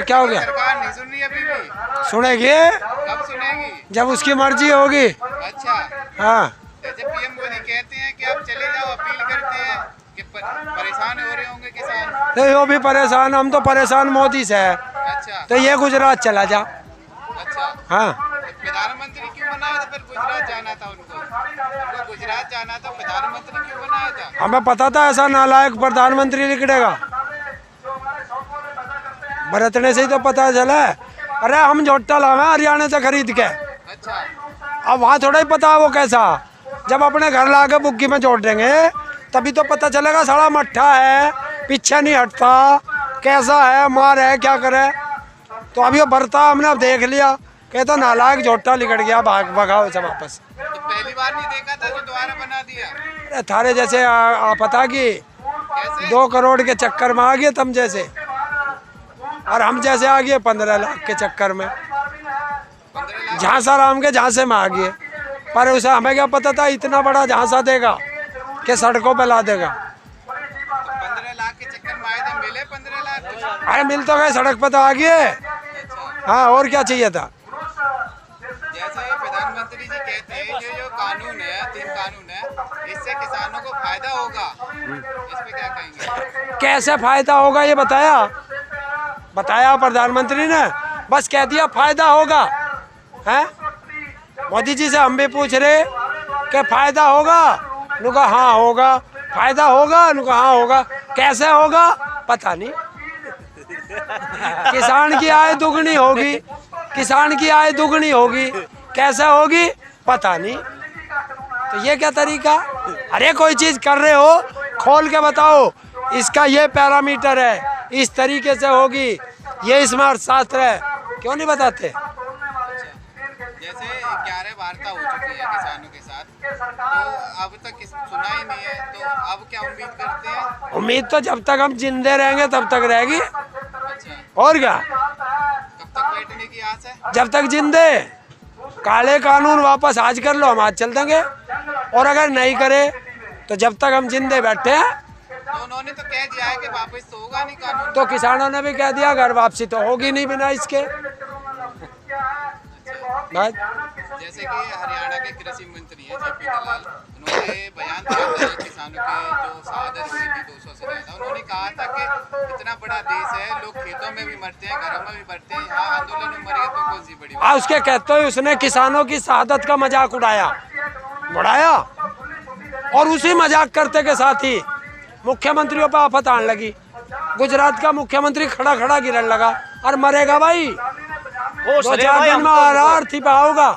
क्या हो गया? सरकार नहीं सुन रही अभी भी। सुनेगी कब सुनेगी? जब उसकी मर्जी होगी। अच्छा, हाँ, जैसे पीएम मोदी कहते हैं कि आप चले जाओ, अपील करते हैं कि परेशान हो रहे होंगे किसान। तो वो भी परेशान, हम तो परेशान मोदी से है। अच्छा तो ये गुजरात चला जा। अच्छा, हाँ, तो प्रधानमंत्री क्यों बनाया था फिर? गुजरात जाना था उनको गुजरात जाना था, प्रधानमंत्री क्यों बनाया था? हमें पता था ऐसा नालायक प्रधानमंत्री निकलेगा, बरतने से ही तो पता चला है। अरे हम झोटा लावे हरियाणा से खरीद के, अच्छा, अब वहाँ थोड़ा ही पता है वो कैसा। जब अपने घर ला के बुग्गी में जोड़ देंगे तभी तो पता चलेगा साला मट्ठा है, पीछे नहीं हटता, कैसा है, मार है, क्या करे। तो अभी वो बरता हमने अब देख लिया, कहता नालायक झोटा लिकड़ गया, भाग भगाओ से वापस। तो पहली बार नहीं देखा था जो दोबारा बना दिया? अरे थारे जैसे पता कि कैसे? 2 करोड़ के चक्कर में आ गए तुम जैसे, और हम जैसे आ गए 15 लाख के चक्कर में, 15 लाख? झांसा राम के झांसे में आ गए। पर उसे हमें क्या पता था इतना बड़ा झांसा देगा कि सड़कों पे ला देगा। 15 लाख के चक्कर में आए थे, मिले 15 लाख कुछ? अरे मिल तो गए, सड़क पे तो आ गए। अच्छा, हाँ, और क्या चाहिए था। जैसे प्रधानमंत्री जी कहते हैं जो कानून है, 3 कानून है, इससे किसानों को फायदा होगा, इस पे क्या कहेंगे? कैसे फायदा होगा ये बताया प्रधानमंत्री ने, बस कह दिया फायदा होगा। हैं, मोदी जी से हम भी पूछ रहे कि फायदा होगा, उनका हाँ होगा, फायदा होगा, उनका हाँ होगा, कैसे होगा पता नहीं। किसान की आय दुगनी होगी, किसान की आय दुगनी होगी, कैसे होगी पता नहीं। तो ये क्या तरीका? अरे कोई चीज कर रहे हो खोल के बताओ, इसका ये पैरामीटर है, इस तरीके से होगी, ये स्मार्ट शास्त्र है, क्यों नहीं बताते? जैसे 11 वार्ता हो चुकी है किसानों के साथ, तो अब तक सुना ही नहीं है, तो अब क्या उम्मीद करते हैं? उम्मीद तो जब तक हम जिंदे रहेंगे तब तक रहेगी, अच्छा, और क्या। कब तक बैठने की आस है? जब तक जिंदे, काले कानून वापस आज कर लो, हम आज चल देंगे, और अगर नहीं करे तो जब तक हम जिंदे बैठे हैं। तो उन्होंने तो कह दिया है कि वापस तो होगा नहीं कानून। तो किसानों ने भी कह दिया घर वापसी तो होगी नहीं बिना इसके। बस। जैसे कि हरियाणा के कृषि मंत्री हैं जेपी दलाल, उन्होंने बयान दिया था किसानों के जो शहादत हुई थी 200 से ज़्यादा, उन्होंने कहा था कि इतना बड़ा देश है, लोग खेतों में भी मरते हैं, घरों में भी मरते हैं, यहाँ आंदोलन में मरे तो कौन सी बड़ी बात? उसके कहते हुए उसने किसानों की शहादत का मजाक उड़ाया, और उसी मजाक करते के साथ ही मुख्यमंत्रियों पर आफत आने लगी। गुजरात का मुख्यमंत्री खड़ा खड़ा गिरने लगा, और मरेगा भाई, 2-4 दिन में आरआरथी पे आओगा।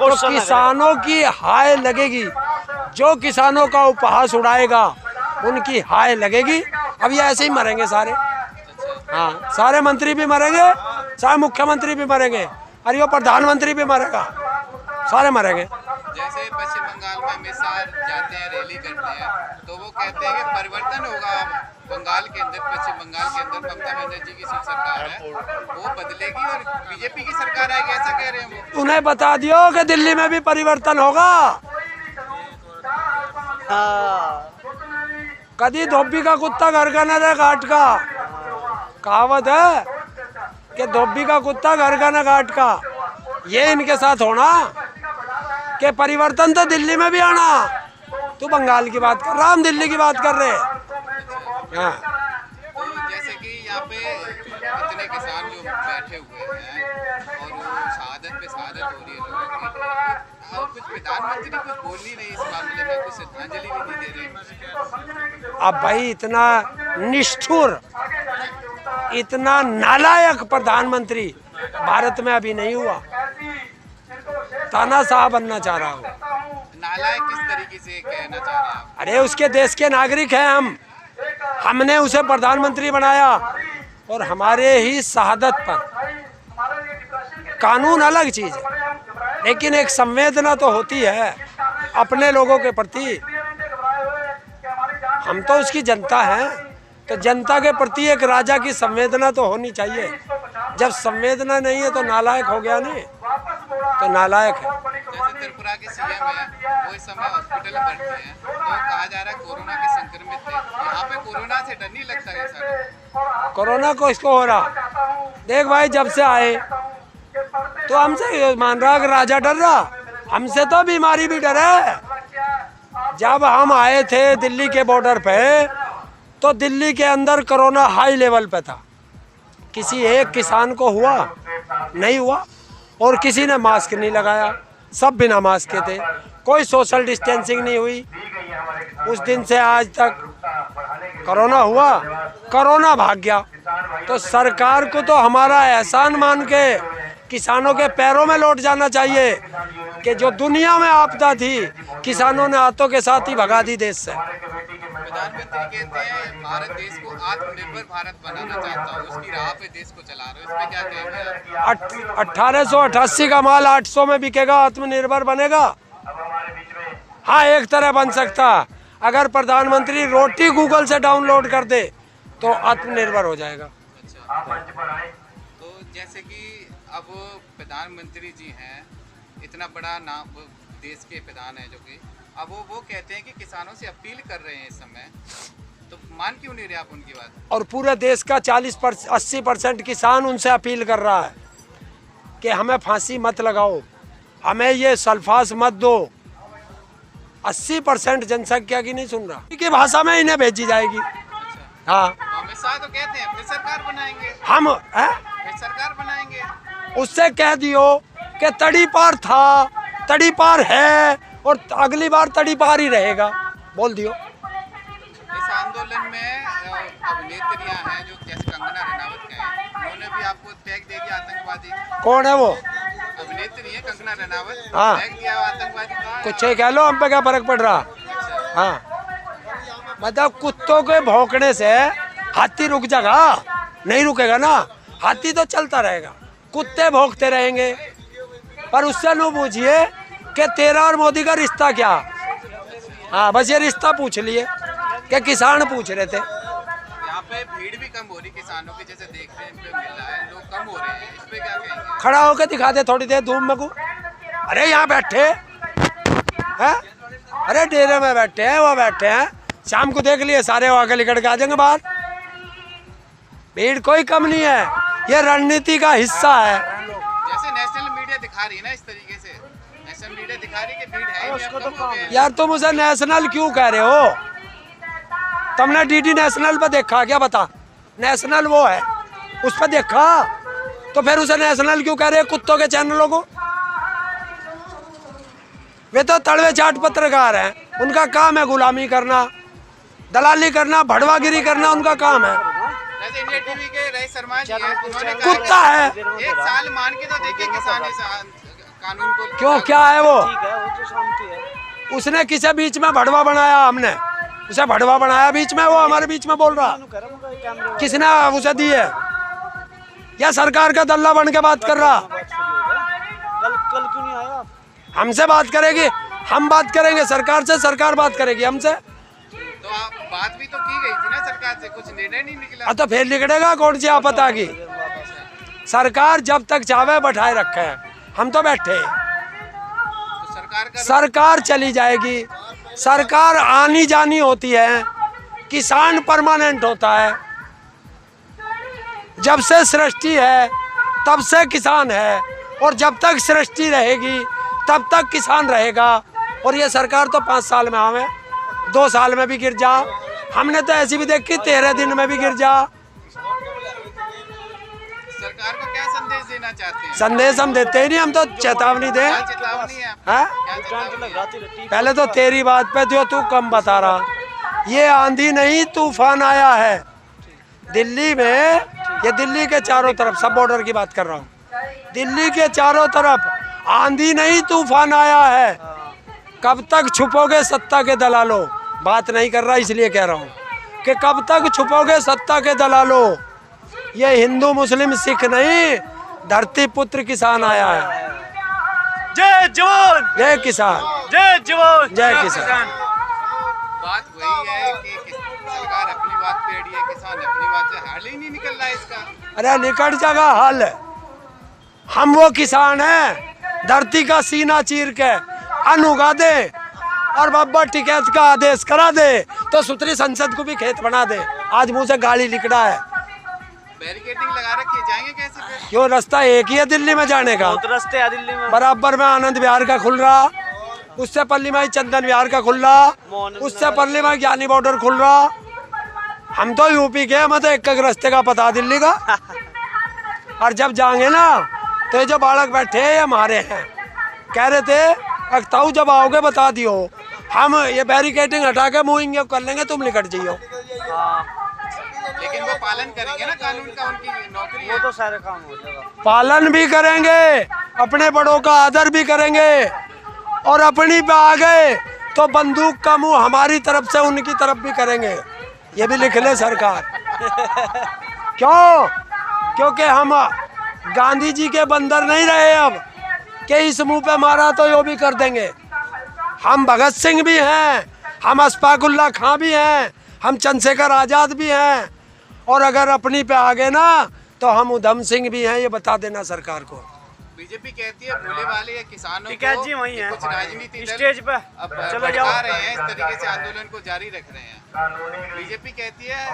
तो किसानों की हाय लगेगी, जो किसानों का उपहास उड़ाएगा उनकी हाय लगेगी। अब ये ऐसे ही मरेंगे सारे। हाँ, सारे मंत्री भी मरेंगे, सारे मुख्यमंत्री भी मरेंगे, और ये प्रधानमंत्री भी मरेगा, सारे मरेंगे। जैसे पश्चिम बंगाल में अमित शाह जाते हैं, रैली करते हैं, तो वो कहते हैं कि परिवर्तन होगा बंगाल के अंदर, पश्चिम बंगाल के अंदर ममता बनर्जी की सरकार है, वो बदलेगी और बीजेपी की सरकार आएगी, ऐसा कह रहे हैं वो। उन्हें बता दियो कि दिल्ली में भी परिवर्तन होगा। कदी धोबी का कुत्ता घर का न रहे घाट का, कहावत है कि धोबी का कुत्ता घर का न घाट का। ये इनके साथ होना कि परिवर्तन तो दिल्ली में भी आना। तू बंगाल की बात कर रहा, हम दिल्ली की बात कर रहे हैं। हाँ, तो जैसे कि यहाँ पे इतने किसान जो बैठे हुए हैं और शहादत पे शहादत हो रही है लोगों की, और कुछ प्रधानमंत्री कुछ बोल ही नहीं इस मामले में, कुछ श्रद्धांजलि भी नहीं दे रहे। अब भाई इतना निष्ठुर, इतना नालायक प्रधानमंत्री भारत में अभी नहीं हुआ। तानाशाह बनना चाह रहा हूँ। नालायक किस तरीके से कहना चाह रहे हैं आप? अरे उसके देश के नागरिक हैं हम, हमने उसे प्रधानमंत्री बनाया, और हमारे ही शहादत पर कानून अलग चीज है, लेकिन एक संवेदना तो होती है अपने लोगों के प्रति। हम तो उसकी जनता हैं, तो जनता के प्रति एक राजा की संवेदना तो होनी चाहिए। जब संवेदना नहीं है तो नालायक हो गया नहीं, तो नालायक है। जैसे त्रिपुरा के सीएम है, वो इस समय हॉस्पिटल में भर्ती हैं, तो कहा जा रहा है कोरोना के संक्रमित थे। यहाँ पे कोरोना से डर नहीं लगता है सर? कोरोना को इसको हो रहा। देख भाई, जब से आए तो हमसे मान रहा कि राजा डर रहा, हमसे तो बीमारी भी डरे। जब हम आए थे दिल्ली के बॉर्डर पे तो दिल्ली के अंदर कोरोना हाई लेवल पे था। किसी एक किसान को हुआ नहीं हुआ, और किसी ने मास्क नहीं लगाया, सब बिना मास्क के थे, कोई सोशल डिस्टेंसिंग नहीं हुई। उस दिन से आज तक कोरोना हुआ, कोरोना भाग गया। तो सरकार को तो हमारा एहसान मान के किसानों के पैरों में लौट जाना चाहिए कि जो दुनिया में आपदा थी किसानों ने हाथों के साथ ही भगा दी देश से। प्रधानमंत्री कहते हैं भारत देश को आत्मनिर्भर भारत बनाना चाहता हूँ, उसकी राह पे देश को चला रहे हो, इस पे क्या कहेंगे? 1888 का माल 800 में बिकेगा, आत्मनिर्भर बनेगा? हाँ, एक तरह बन सकता। अगर प्रधानमंत्री रोटी गूगल से डाउनलोड कर दे तो आत्मनिर्भर हो जाएगा। अच्छा, तो जैसे कि अब प्रधानमंत्री जी हैं, इतना बड़ा नाम देश के प्रधान है, जो कि अब वो कहते हैं कि किसानों से अपील कर रहे हैं इस समय, तो मान क्यों नहीं रहे आप उनकी बात? और पूरे देश का 80% किसान उनसे अपील कर रहा है कि हमें फांसी मत लगाओ, हमें ये सल्फास मत दो। 80% जनसंख्या की नहीं सुन रहा, की भाषा में इन्हें भेजी जाएगी। अच्छा, हाँ, तो अमित शाह तो कहते हैं फिर सरकार बनाएंगे, हम फिर सरकार बनाएंगे। उससे कह दियो कि तड़ी पार था, तड़ी पार है, और अगली बार तड़ी पार ही रहेगा, बोल दियो। इस आंदोलन में अभिनेत्रियां हैं जो जैसे कंगना रनावत का है, उन्होंने भी आपको टैग दे दिया आतंकवादी। कौन है वो? अभिनेत्री है कंगना रनावत, हाँ। टैग दिया आतंकवादी। कुछ ही कह लो, हम पे क्या फर्क पड़ रहा। हाँ, मतलब कुत्तों के भौंकने से हाथी रुक जाएगा? नहीं रुकेगा ना, हाथी तो चलता रहेगा, कुत्ते भौंकते रहेंगे। पर उससे न पूछिए कि तेरा और मोदी का रिश्ता क्या। हाँ, बस ये रिश्ता पूछ लिए कि किसान पूछ रहे थे। यहाँ पे भीड़ भी कम हो रही किसानों की, जैसे देख रहे हैं पे मिल रहा है, लोग कम हो रहे हैं, इस पे क्या कहेंगे? खड़ा होके दिखा दे थोड़ी देर धूप में को। अरे यहाँ बैठे हैं, अरे डेरे में बैठे हैं, वो बैठे हैं, शाम को देख लिए सारे आगे निकल के आ जाएंगे बाहर। भीड़ कोई कम नहीं है, ये रणनीति का हिस्सा है। जैसे नेशनल मीडिया दिखा रही है ना, इस तरीके से नेशनल मीडिया दिखा रही है कि भीड़ है ही नहीं, अब कम हो गए। यार तुम उसे नेशनल क्यों कह रहे हो? तुमने डीडी नेशनल पे देखा क्या? बता, नेशनल वो है, उस पर देखा, तो फिर उसे नेशनल क्यों कह रहे हो कुत्तों के चैनलों को? वे तो तड़वे चाट पत्रकार हैं, उनका काम है गुलामी करना, दलाली करना, भड़वागिरी करना, उनका काम है। जैसे इंडिया टीवी के रईस शर्मा जी हैं, उन्होंने कहा कुत्ता है। एक साल मान के तो देखिए किसान इस कानून को। क्यों, क्या है वो? उसने किसे बीच में भड़वा बनाया? हमने उसे भड़वा बनाया बीच में, वो हमारे बीच में बोल रहा। किसने उसे दी है? या सरकार का दल्ला बन के बात कर रहा? कल क्यों नहीं आया? हमसे बात करेगी, हम बात करेंगे सरकार से, सरकार बात करेगी हमसे। तो आप बात भी तो की गई थी ना सरकार से, कुछ निर्णय नहीं निकला। तो फिर निकलेगा कौन सी आपत आ गई? सरकार जब तक चावे बैठाए रखे है, हम तो बैठे। तो सरकार चली जाएगी, सरकार आनी जानी होती है, किसान परमानेंट होता है। जब से सृष्टि है तब से किसान है, और जब तक सृष्टि रहेगी तब तक किसान रहेगा। और ये सरकार तो 5 साल में आवे, 2 साल में भी गिर जा, हमने तो ऐसी भी देखी 13 दिन में भी गिर जा। सरकार को क्या संदेश देना चाहते हैं? संदेश हम देते ही नहीं, हम तो चेतावनी दे। क्या चेतावनी है? हाँ? क्या चेतावनी है? पहले तो तेरी बात पे जो तू कम बता रहा, ये आंधी नहीं तूफान आया है दिल्ली में। ये दिल्ली के चारों तरफ, सब बॉर्डर की बात कर रहा हूँ, दिल्ली के चारों तरफ आंधी नहीं तूफान आया है। कब तक छुपोगे सत्ता के दलालों? बात नहीं कर रहा इसलिए कह रहा हूँ कि कब तक छुपोगे सत्ता के दलालों। ये हिंदू मुस्लिम सिख नहीं, धरती पुत्र किसान आया है। जय जवान, जय किसान, जय जवान, जय किसान। बात वही है कि सरकार अपनी बात पे अड़ी है, किसान अपनी बात से हाल ही नहीं निकल रहा है इसका। अरे निकट जगह हल, हम वो किसान हैं, धरती का सीना चीर के अन्न उगा दे और बाबा टिकैत का आदेश करा दे तो सुतरी संसद को भी खेत बना दे। आज मुंह से गाली निकला है, बैरिकेडिंग लगा रखी है, जाएंगे कैसे फिर? क्यों, रास्ता एक ही है दिल्ली में जाने का। बहुत रास्ते हैं दिल्ली में। बराबर में आनंद विहार का खुल रहा, उससे पल्ली में चंदन विहार का खुल रहा, उससे पल्ली में ज्ञानी बॉर्डर खुल रहा। हम तो यूपी के, हमें तो एक रास्ते का पता दिल्ली का। और जब जाएंगे ना तो ये जो बालक बैठे हैं ये हमारे हैं, कह रहे थे अक्ताऊ जब आओगे बता दियो, हम ये बैरिकेडिंग हटा के मूविंग कर लेंगे, तुम निकट जाइयो। लेकिन वो पालन करेंगे ना कानून का, उनकी नौकरी वो है। तो सारे काम हो जाएगा। पालन भी करेंगे, अपने बड़ों का आदर भी करेंगे, और अपनी पे आ गए तो बंदूक का मुंह हमारी तरफ से उनकी तरफ भी करेंगे। ये भी लिख ले सरकार। क्यों? क्योंकि हम गांधी जी के बंदर नहीं रहे अब कि इस मुंह पे मारा तो यो भी कर देंगे। हम भगत सिंह भी हैं, हम अशफाकुल्ला खां भी हैं, हम चंद्रशेखर आज़ाद भी हैं, और अगर अपनी पे आ गए ना तो हम उधम सिंह भी हैं, ये बता देना सरकार को। बीजेपी कहती है भोले वाले या किसानों टिकैत को जी वही हैं। कुछ राजनीति दल स्टेज पे अब चले भड़का जाओ। रहे हैं, इस तरीके से आंदोलन को जारी रख रहे हैं। बीजेपी कहती है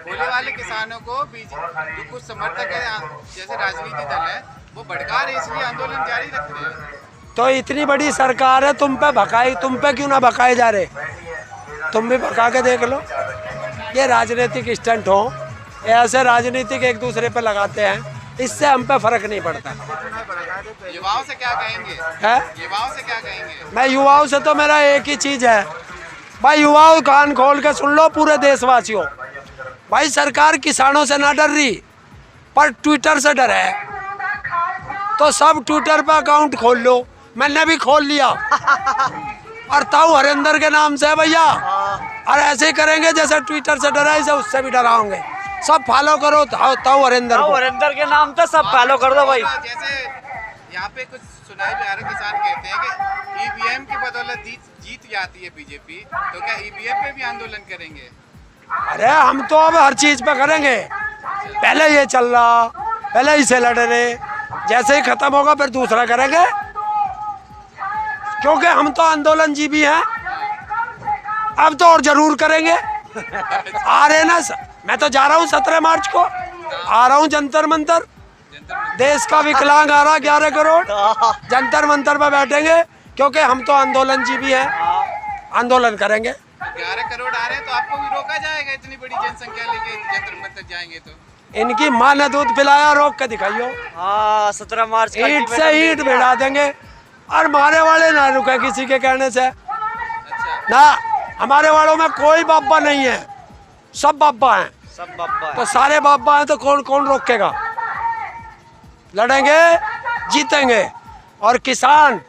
भोले वाले किसानों को जो कुछ समर्थक है जैसे राजनीति दल है वो भड़का रहे, इसलिए आंदोलन जारी रख रहे हैं। तो इतनी बड़ी सरकार है, तुम पे भकाई, तुम पे क्यों ना भकाए जा रहे? तुम भी भका के देख लो। ये राजनीतिक स्टंट हो, ऐसे राजनीतिक एक दूसरे पे लगाते हैं, इससे हम पे फर्क नहीं पड़ता युवाओं से क्या कहेंगे? है। युवाओं से क्या कहेंगे? मैं युवाओं से तो मेरा एक ही चीज है भाई, युवाओं कान खोल के सुन लो पूरे देशवासियों। भाई सरकार किसानों से ना डर रही, पर ट्विटर से डर है। तो सब ट्विटर पे अकाउंट खोल लो, मैंने भी खोल लिया। और ताऊ हरिंदर के नाम से है भैया, और ऐसे ही करेंगे जैसे ट्विटर से डरा इसे उससे भी डराओगे। सब फॉलो करो ताऊ हरिंदर को। हरिंदर के नाम तो सब फॉलो कर दो भाई। जैसे यहाँ पे कुछ सुनाई भी आ रहा है, किसान कहते हैं कि ईवीएम की बदौलत जीत जाती है बीजेपी, तो क्या ईवीएम पे भी आंदोलन करेंगे? अरे हम तो अब हर चीज पे करेंगे। पहले ये चल रहा, पहले इसे लड़ रहे, जैसे ही खत्म होगा फिर दूसरा करेंगे, क्योंकि हम तो आंदोलन जीवी हैं। अब तो और जरूर करेंगे। आ रहे ना, मैं तो जा रहा हूँ 17 मार्च को, आ रहा हूँ जंतर मंतर। देश का विकलांग आ रहा 11 करोड़, जंतर मंतर पे बैठेंगे, क्योंकि हम तो आंदोलन जीवी हैं, आंदोलन करेंगे। 11 करोड़ आ रहे हैं तो आपको भी रोका जाएगा, इतनी बड़ी जनसंख्या लेके जंतर मंतर जाएंगे तो। इनकी माँ ने दूध पिलाया, रोक के दिखाइयो। हाँ 17 मार्च का ईंट से ईंट भिड़ा देंगे, और मारे वाले ना रुके किसी के कहने से। अच्छा, ना, हमारे वालों में कोई बाबा नहीं है, सब बाबा हैं। सब बाबा तो सारे बाबा हैं तो कौन कौन रोकेगा? लड़ेंगे, जीतेंगे। और किसान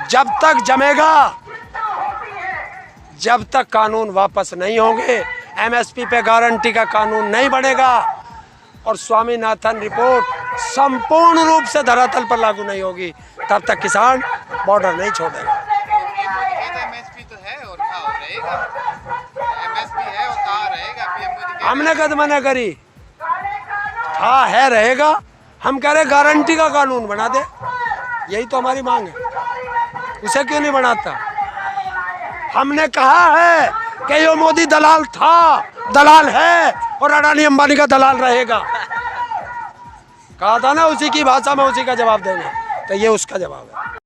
जब तक जमेगा, जब तक कानून वापस नहीं होंगे, एमएसपी पे गारंटी का कानून नहीं बनेगा, और स्वामीनाथन रिपोर्ट संपूर्ण रूप से धरातल पर लागू नहीं होगी, तब तक किसान बॉर्डर नहीं छोड़ेगा। एमएसपी तो है और कहाँ रहेगा, एमएसपी है और कहाँ रहेगा? पीएम मोदी कहते हैं हमने कद मना करी, हाँ है रहेगा। हम कह रहे गारंटी का कानून बना दे, यही तो हमारी मांग है। उसे क्यों नहीं बनाता? हमने कहा है कि ये मोदी दलाल था, दलाल है, और अडानी अंबानी का दलाल रहेगा। कहा था ना, उसी की भाषा में उसी का जवाब देंगे, तो ये उसका जवाब है।